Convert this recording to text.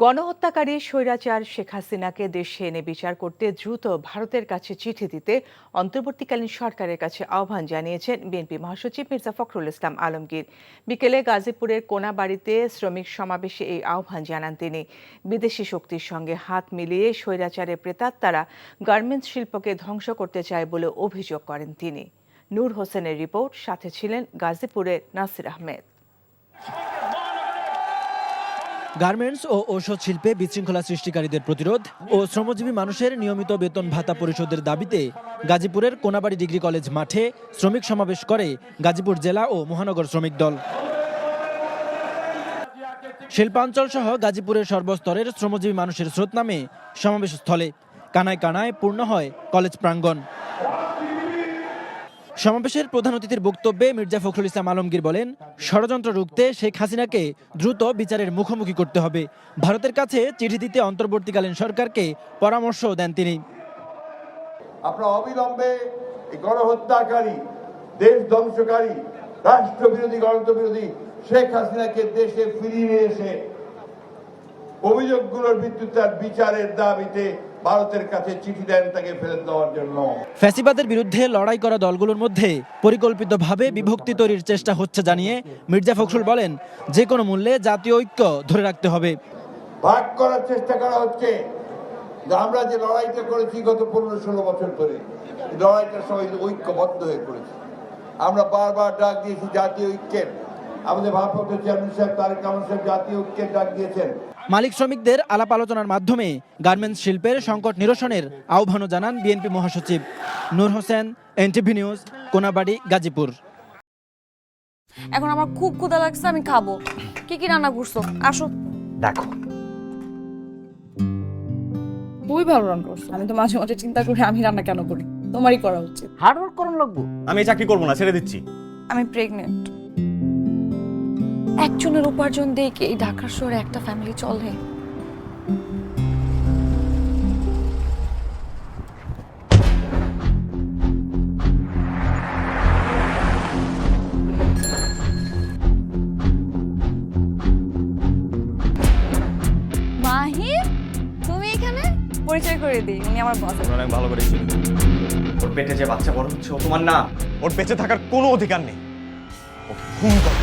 গণহত্যাকারী স্বৈরাচার শেখ হাসিনাকে দেশে এনে বিচার করতে দ্রুত ভারতের কাছে চিঠি দিতে অন্তর্বর্তীকালীন সরকারের কাছে আহ্বান জানিয়েছেন বিএনপি মহাসচিব মির্জা ফখরুল ইসলাম আলমগীর। বিকেলে গাজীপুরের কোনাবাড়িতে শ্রমিক সমাবেশে এই আহ্বান জানান তিনি। বিদেশি শক্তির সঙ্গে হাত মিলিয়ে স্বৈরাচারের প্রেতাত্মারা গার্মেন্টস শিল্পকে ধ্বংস করতে চায় বলে অভিযোগ করেন তিনি। নূর হোসেনের রিপোর্ট, সাথে ছিলেন গাজীপুরের নাসির আহমেদ। গার্মেন্টস ও ঔষধ শিল্পে বিশৃঙ্খলা সৃষ্টিকারীদের প্রতিরোধ ও শ্রমজীবী মানুষের নিয়মিত বেতন ভাতা পরিশোধের দাবিতে গাজীপুরের কোনাবাড়ি ডিগ্রি কলেজ মাঠে শ্রমিক সমাবেশ করে গাজীপুর জেলা ও মহানগর শ্রমিক দল। শিল্পাঞ্চল সহ গাজীপুরের সর্বস্তরের শ্রমজীবী মানুষের স্রোত নামে সমাবেশ স্থলে। কানায় কানায় পূর্ণ হয় কলেজ প্রাঙ্গণ। সমাবেশের প্রধান অতিথির বক্তব্যে মির্জা ফখরুল ইসলাম আলমগীর বলেন, ষড়যন্ত্র রুখতে শেখ হাসিনাকে দ্রুত বিচারের মুখোমুখি করতে হবে। ভারতের কাছে চিঠি দিতে অন্তর্বর্তীকালীন সরকারকে পরামর্শও দেন তিনি। আপনারা অবিলম্বে গণহত্যাকারী, দেশ ধ্বংসকারী, রাষ্ট্রবিরোধী, গণতন্ত্রবিরোধী শেখ হাসিনাকে দেশে ফিরিয়ে নিয়ে এসে অভিযোগগুলোর ভিত্তিতে বিচারের দাবিতে ভারতের কাছে চিঠি দেন তাকে ফেরত দেওয়ার জন্য। ফ্যাসিবাদের বিরুদ্ধে লড়াই করা দলগুলোর মধ্যে পরিকল্পিতভাবে বিভক্তি তৈরির চেষ্টা হচ্ছে জানিয়ে মির্জা ফখরুল বলেন, যে কোনো মূল্যে জাতীয় ঐক্য ধরে রাখতে হবে। ভাগ করার চেষ্টা করা হচ্ছে। আমরা যে লড়াইটা করেছি গত 15-16 বছর ধরে, লড়াইটার সবাই ঐক্যবদ্ধ হয়ে করেছি। আমরা বারবার ডাক দিয়েছি জাতীয় ঐক্যের। আমাদের ভারপ্রাপ্ত চেয়ারম্যান সাহেব তারেক রহমান সাহেব জাতীয় ঐক্যের ডাক দিয়েছেন। মালিক শ্রমিকদের আলাপ আলোচনার মাধ্যমে গার্মেন্টস শিল্পের সংকট নিরসনের আহ্বানও জানান বিএনপি মহাসচিব। নূর হোসেন, এনটিভি নিউজ, কোনাবাড়ি, গাজীপুর। এখন আমার খুব ক্ষুধা লাগছে, আমি খাবো। কি কি রান্না করছো? আসো দেখো। তুই ভালো রান্না করছো। আমি তো মাঝে মাঝে চিন্তা করি আমি রান্না কেন করি, তোমারই করা উচিত। হার্ড ওয়ার্ক করুন লাগবো। আমি এই চাকরি করবো না, ছেড়ে দিচ্ছি। আমি প্রেগনেন্ট। একজনের উপার্জন দিয়ে কি এই ঢাকার শহরে একটা ফ্যামিলি চলে? মাহির, তুমি এখানে? পরিচয় করে দিই, উনি আমার বস। অনেক ভালো করে চিনি। ওর পেটে যে বাচ্চা বড় হচ্ছে ও তোমার না। ওর বেঁচে থাকার কোনো অধিকার নেই। ওকে খুন করো।